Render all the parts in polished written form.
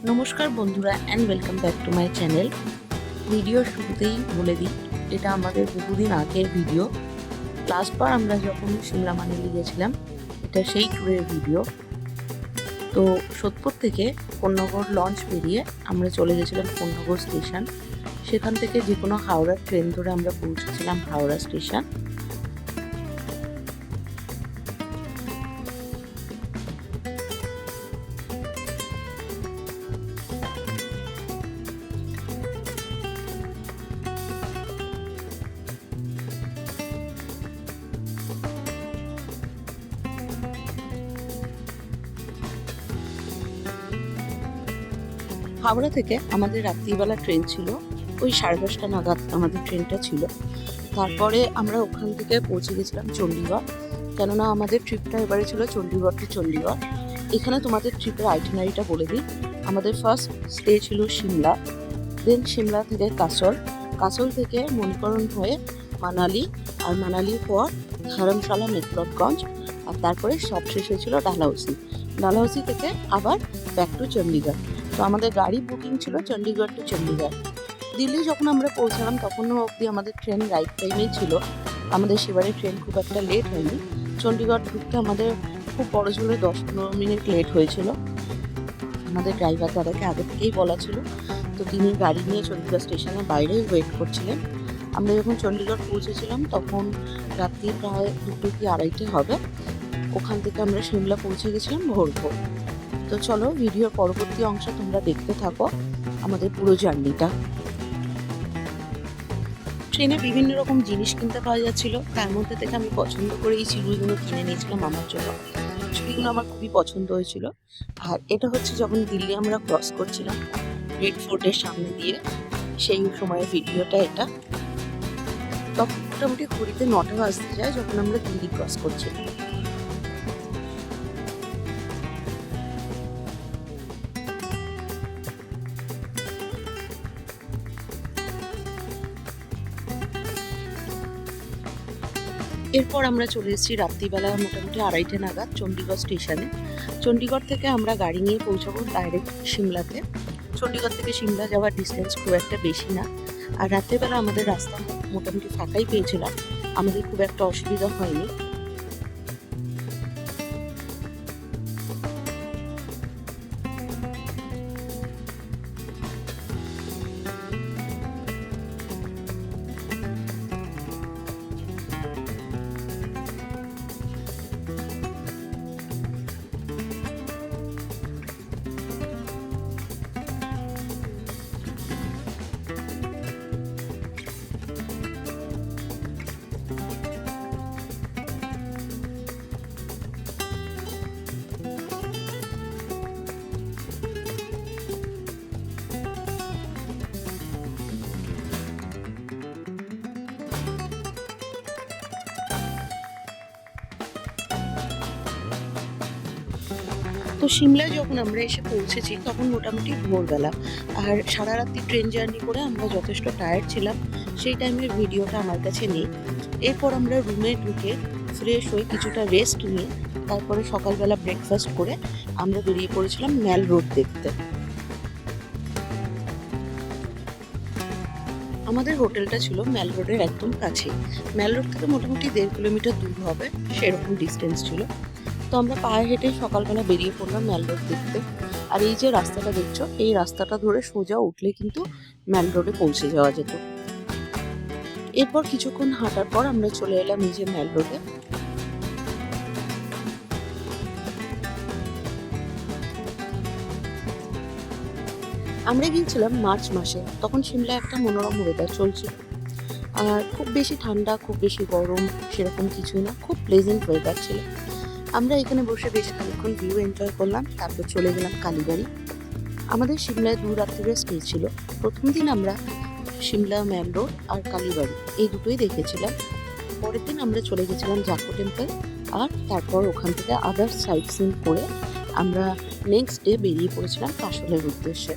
নমস্কার বন্ধুরা and welcome back to my channel. ভিডিওর শুরুতেই বলে দিই, এটা আমাদের বহুদিন আগের ভিডিও। লাস্টবার আমরা যখন সিমলা মানালি গেছিলাম, এটা সেই ট্যুরের ভিডিও। তো সোদপুর থেকে কোন্নগর লঞ্চ বেরিয়ে আমরা চলে গেছিলাম কোন্নগর স্টেশন। সেখান থেকে যে কোনো হাওড়ার ট্রেন ধরে আমরা পৌঁছেছিলাম হাওড়া স্টেশন। হাওড়া থেকে আমাদের রাত্রিবেলা ট্রেন ছিল, ওই 10:30 নাগাদ আমাদের ট্রেনটা ছিল। তারপরে আমরা ওখান থেকে পৌঁছে গেছিলাম চণ্ডীগড়, কেননা আমাদের ট্রিপটা এবারে ছিল চণ্ডীগড় টু চণ্ডীগড়। এখানে তোমাদের ট্রিপের আইটিনারিটা বলে দিই। আমাদের ফার্স্ট স্টে ছিল সিমলা, দেন সিমলা থেকে কাসল, কাসল থেকে মণিকরণ হয়ে মানালি, আর মানালির পর ধর্মশালা মেকলডগঞ্জ, আর তারপরে সবশেষে ছিল ডালহৌসি। ডালহৌসি থেকে আবার ব্যাক টু চণ্ডীগড়। তো আমাদের গাড়ি বুকিং ছিল চণ্ডীগড় টু চণ্ডীগড়। দিল্লি যখন আমরা পৌঁছালাম তখনও অবধি আমাদের ট্রেন রাইট টাইমেই ছিল, আমাদের সেবারে ট্রেন খুব একটা লেট হয়নি। চণ্ডীগড় ঢুকতে আমাদের খুব বড় জোরে 10-15 মিনিট লেট হয়েছিল। আমাদের ড্রাইভার দাদাকে আগে থেকেই বলা ছিল, তো তিনি গাড়ি নিয়ে চণ্ডীগড় স্টেশনের বাইরেই ওয়েট করছিলেন। আমরা যখন চণ্ডীগড় পৌঁছেছিলাম তখন রাত্রি প্রায় 2টো কি 2:30 হবে। ওখান থেকে আমরা সিমলা পৌঁছে গেছিলাম ভোর ভোর। তো চলো ভিডিওর পরবর্তী অংশ তোমরা দেখতে থাকো আমাদের পুরো জার্নিটা। ট্রেনে বিভিন্ন রকম জিনিস কিনতে পাওয়া যাচ্ছিল, তার মধ্যে থেকে আমি পছন্দ করে এই চিড়ুইগুলো কিনে নিয়েছিলাম আমার জন্য। চিড়ুইগুলো আমার খুবই পছন্দ হয়েছিল। আর এটা হচ্ছে যখন দিল্লি আমরা ক্রস করছিলাম রেড ফোর্টের সামনে দিয়ে, সেই সময়ের ভিডিওটা এটা। তখন মোটামুটি ঘড়িতে 9টা বাজতে যায় যখন আমরা দিল্লি ক্রস করছিলাম। এরপর আমরা চলে এসেছি রাত্রিবেলা মোটামুটি 2:30 নাগাদ চণ্ডীগড় স্টেশনে। চণ্ডীগড় থেকে আমরা গাড়ি নিয়ে পৌঁছাবো ডাইরেক্ট সিমলাতে। চণ্ডীগড় থেকে সিমলা যাওয়ার ডিস্টেন্স খুব একটা বেশি না, আর রাত্রিবেলা আমাদের রাস্তা মোটামুটি ফাঁকাই পেয়েছিলাম, আমাদের খুব একটা অসুবিধা হয়নি। তো সিমলায় যখন আমরা এসে পৌঁছেছি তখন মোটামুটি ভোরবেলা, আর সারা রাত্রি ট্রেন জার্নি করে আমরা যথেষ্ট টায়ার্ড ছিলাম। সেই টাইমের ভিডিওটা আমার কাছে নেই। এরপর আমরা রুমে ঢুকে ফ্রেশ হয়ে কিছুটা রেস্ট নিয়ে তারপরে সকালবেলা ব্রেকফাস্ট করে আমরা বেরিয়ে পড়েছিলাম ম্যাল রোড দেখতে। আমাদের হোটেলটা ছিল ম্যাল রোডের একদম কাছে, ম্যাল রোড থেকে মোটামুটি 1.5 কিলোমিটার দূর হবে, সেরকম ডিস্টেন্স ছিল। তো আমরা পায়ে হেঁটে সকালবেলা বেরিয়ে পড়লাম ম্যাল রোড দেখতে। আর এই যে রাস্তাটা দেখছো, এই রাস্তাটা ধরে সোজা উঠলে কিন্তু ম্যাল রোডে পৌঁছে যাওয়া যেত। এরপর কিছুক্ষণ হাঁটার পর আমরা চলে এলাম এই যে ম্যাল রোডে। আমরা গিয়েছিলাম মার্চ মাসে, তখন সিমলা একটা মনোরম ওয়েদার চলছিল, আর খুব বেশি ঠান্ডা খুব বেশি গরম সেরকম কিছুই না, খুব প্লেজেন্ট ওয়েদার ছিল। আমরা এখানে বসে বেশ খানিকক্ষণ ভিউ এনজয় করলাম, তারপর চলে গেলাম কালীবাড়ি। আমাদের সিমলায় 2 রাত্রির স্টে ছিল। প্রথম দিন আমরা সিমলা ম্যাল রোড আর কালীবাড়ি এই দুটোই দেখেছিলাম। পরের দিন আমরা চলে গেছিলাম জাকো টেম্পল, আর তারপর ওখান থেকে আদার সাইট সিন করে আমরা নেক্সট ডে বেরিয়ে পড়েছিলাম কাসলের উদ্দেশ্যে।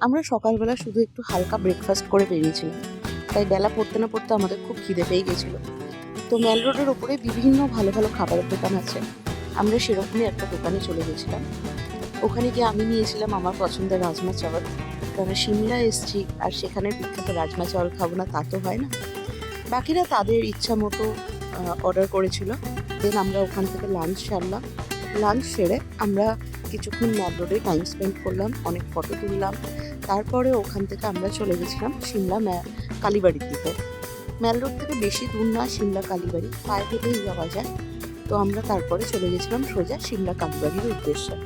আমরা সকালবেলা শুধু একটু হালকা ব্রেকফাস্ট করে বেরিয়েছিলাম, তাই বেলা পড়তে না পড়তে আমাদের খুব খিদে পেয়ে গেছিলো। তো ম্যাল রোডের ওপরে বিভিন্ন ভালো ভালো খাবারের দোকান আছে, আমরা সেরকমই একটা দোকানে চলে গেছিলাম। ওখানে গিয়ে আমি নিয়েছিলাম আমার পছন্দের রাজমা চাওয়াল, কারণ সিমলা এসছি আর সেখানে বিখ্যাত রাজমা চাওয়াল খাবো না তা তো হয় না। বাকিরা তাদের ইচ্ছা মতো অর্ডার করেছিল। দেন আমরা ওখান থেকে লাঞ্চ সারলাম। লাঞ্চ সেরে আমরা কিছুক্ষণ ম্যাল রোডে টাইম স্পেন্ড করলাম, অনেক ফটো তুললাম। তারপরে ওখান থেকে আমরা চলে গেছিলাম সিমলা কালীবাড়ির দিকে। ম্যাল রোড থেকে বেশি দূর না সিমলা কালীবাড়ি, পায়ে হেঁটেই যাওয়া যায়। তো আমরা তারপরে চলে গেছিলাম সোজা সিমলা কালীবাড়ির উদ্দেশ্যে।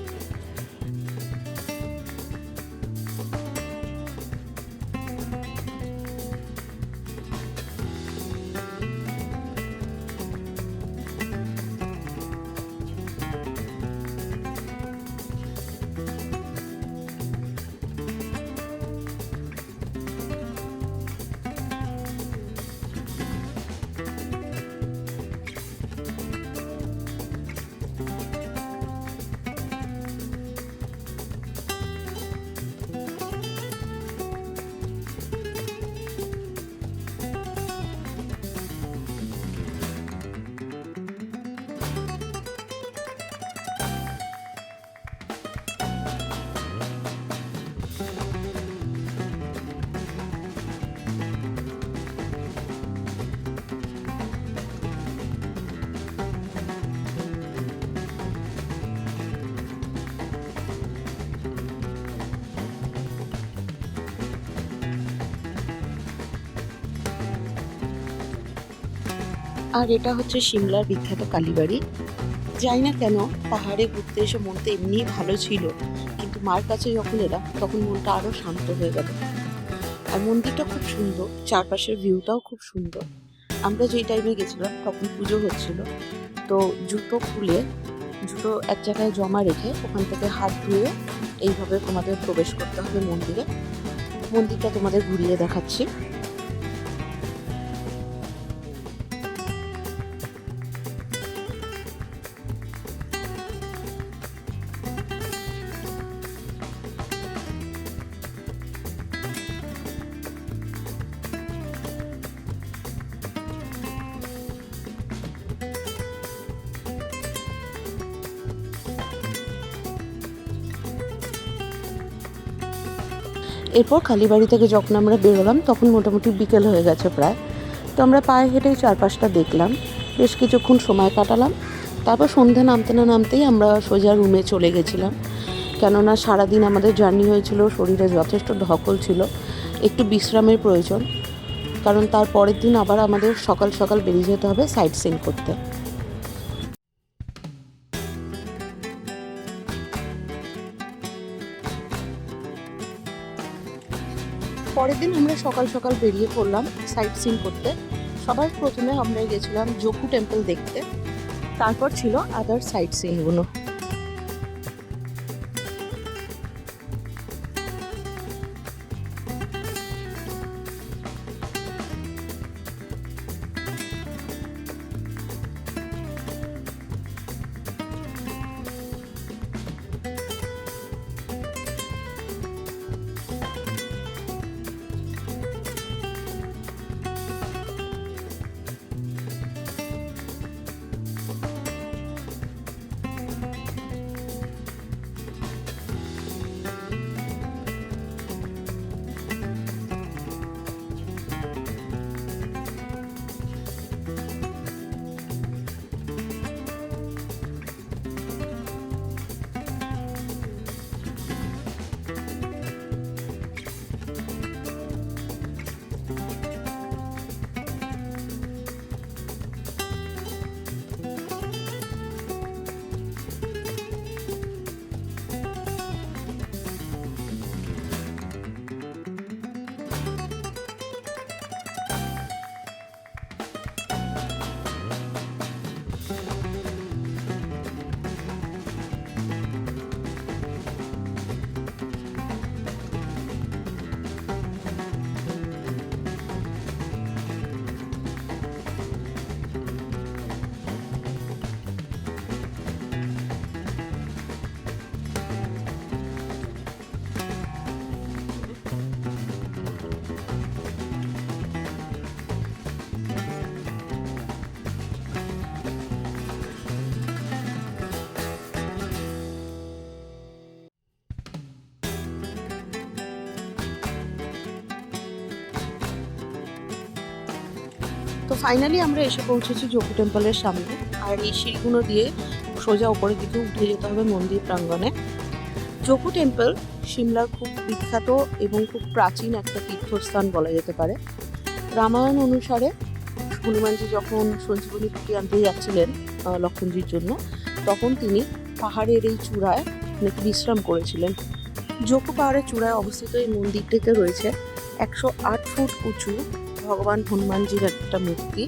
আর এটা হচ্ছে সিমলার বিখ্যাত কালীবাড়ি। যাই না কেন পাহাড়ে ঘুরতে এসে মনটা এমনিই ভালো ছিল, কিন্তু মার কাছে যখন এলাম তখন মনটা আরও শান্ত হয়ে গেল। আর মন্দিরটা খুব সুন্দর, চারপাশের ভিউটাও খুব সুন্দর। আমরা যেই টাইমে গেছিলাম তখন পুজো হচ্ছিল, তো জুতো খুলে জুতো এক জায়গায় জমা রেখে ওখান থেকে হাত ধুয়ে এইভাবে তোমাদের প্রবেশ করতে হবে মন্দিরে। মন্দিরটা তোমাদের ঘুরিয়ে দেখাচ্ছি। এরপর কালীবাড়ি থেকে যখন আমরা বেরোলাম তখন মোটামুটি বিকেল হয়ে গেছে প্রায়। তো আমরা পায়ে হেঁটেই চারপাশটা দেখলাম, বেশ কিছুক্ষণ সময় কাটালাম। তারপর সন্ধ্যা নামতে না নামতেই আমরা সোজা রুমে চলে গেছিলাম, কেননা সারাদিন আমাদের জার্নি হয়েছিল, শরীরে যথেষ্ট ধকল ছিল, একটু বিশ্রামের প্রয়োজন। কারণ তার পরের দিন আবার আমাদের সকাল সকাল বেরিয়ে যেতে হবে সাইট সিইং করতে। পরের দিন আমরা সকাল সকাল বেরিয়ে পড়লাম সাইট সিইং করতে। সবার প্রথমে আমরা গেছিলাম জোকু টেম্পল দেখতে, তারপর ছিল আদার সাইট সিইংগুলো। তো ফাইনালি আমরা এসে পৌঁছেছি জোকু টেম্পলের সামনে। আর এই সিঁড়িগুলো দিয়ে সোজা উপরের দিকে উঠে যেতে হবে মন্দির প্রাঙ্গণে। জোকু টেম্পল সিমলার খুব বিখ্যাত এবং খুব প্রাচীন একটা তীর্থস্থান বলা যেতে পারে। রামায়ণ অনুসারে হনুমানজি যখন সঞ্জীবনী কুটি আনতে যাচ্ছিলেন লক্ষণজির জন্য, তখন তিনি পাহাড়ের এই চূড়ায় নাকি বিশ্রাম করেছিলেন। জোকু পাহাড়ের চূড়ায় অবস্থিত এই মন্দিরটিতে রয়েছে 108 ফুট উঁচু ভগবান হনুমানজির একটা মূর্তি,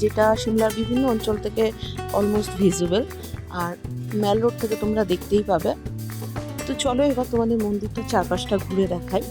যেটা সিমলার বিভিন্ন অঞ্চল থেকে অলমোস্ট ভিজিবল। আর মেল রোড থেকে তোমরা দেখতেই পাবে। তো চলো এবার তোমাদের মন্দিরটা চারপাশটা ঘুরে দেখাই।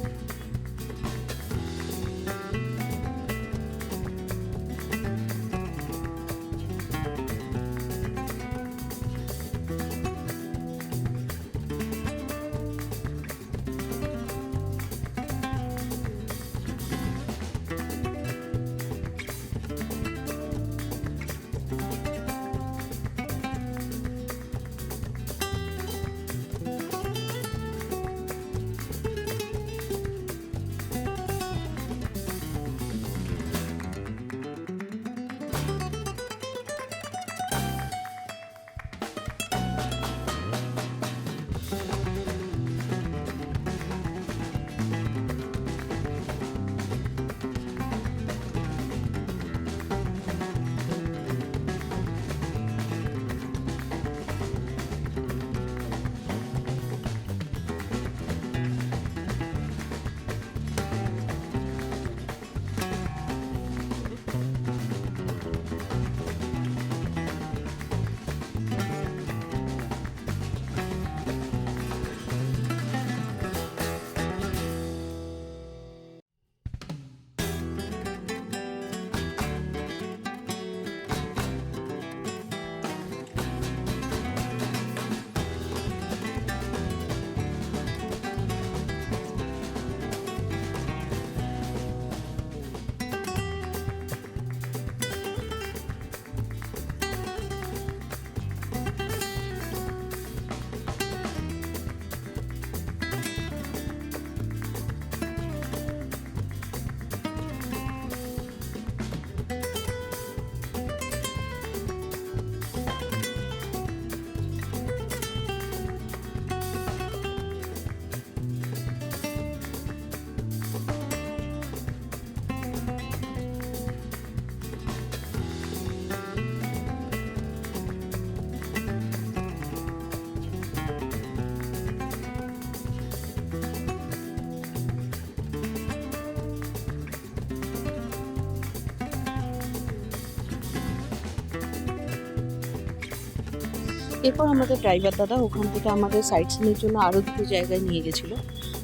এরপর আমাদের ড্রাইভার দাদা ওখান থেকে আমাদের সাইট সিনের জন্য আরও দুটো জায়গায় নিয়ে গেছিলো।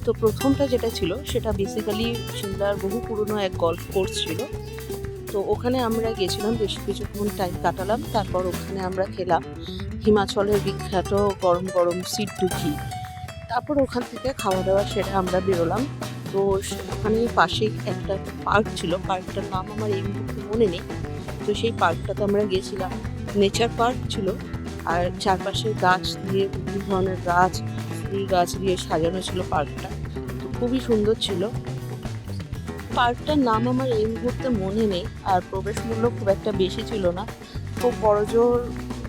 তো প্রথমটা যেটা ছিল সেটা বেসিক্যালি সিমলার বহু পুরনো এক গল্ফ কোর্স ছিল। তো ওখানে আমরা গেছিলাম, বেশ কিছুক্ষণ টাইম কাটালাম। তারপর ওখানে আমরা খেলাম হিমাচলের বিখ্যাত গরম গরম সিদ্ধু ঘি। তারপর ওখান থেকে খাওয়া দাওয়া সেরে আমরা বেরোলাম। তো ওখানে পাশেই একটা পার্ক ছিল, পার্কটার নাম আমার এই মুহূর্তে মনে নেই। তো সেই পার্কটাতে আমরা গেছিলাম, নেচার পার্ক ছিল। আর চারপাশে গাছ দিয়ে, বিভিন্ন ধরনের গাছ, ফুল গাছ দিয়ে সাজানো ছিল পার্কটা। তো খুবই সুন্দর ছিল। পার্কটার নাম আমার এই মুহূর্তে মনে নেই। আর প্রবেশ মূল্য খুব একটা বেশি ছিল না, খুব বড়জোর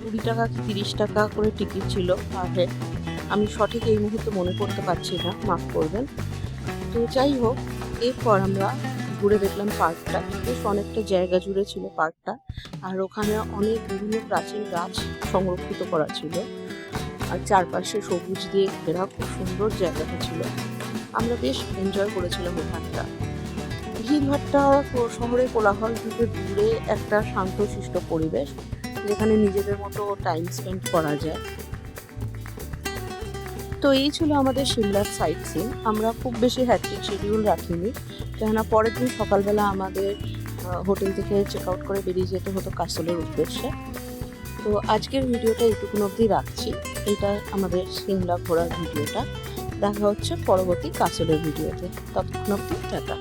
20 টাকা কি 30 টাকা করে টিকিট ছিল পার হেড। আমি সঠিক এই মুহূর্তে মনে করতে পারছি না, মাফ করবেন। তো যাই হোক, এরপর আমরা ঘুরে দেখলাম পার্কটা। বেশ অনেকটা জায়গা জুড়ে ছিল পার্কটা। আর ওখানে অনেক বিভিন্ন প্রাচীন গাছ সংরক্ষিত করা ছিল। আর চারপাশে সবুজ দিয়ে ঘেরা খুব সুন্দর জায়গাটা ছিল। আমরা বেশ এনজয় করেছিলাম ওখানটা। ভিড়ভাট্টা শহরে কোলাহল থেকে দূরে একটা শান্তশিষ্ট পরিবেশ, যেখানে নিজেদের মতো টাইম স্পেন্ড করা যায়। তো এই ছিল আমাদের সিমলার সাইট সিন। আমরা খুব বেশি হ্যাট্রিক শিডিউল রাখিনি, কেননা পরের দিন সকালবেলা আমাদের হোটেল থেকে চেক আউট করে বেরিয়ে যেতে হতো কাসলের উদ্দেশ্যে। তো আজকের ভিডিওটা এইটুকুন অবধি রাখছি। এটা আমাদের সিমলা ঘোরার ভিডিওটা। দেখা হচ্ছে পরবর্তী কাসলের ভিডিওতে। ততক্ষণ অবধি টাটা।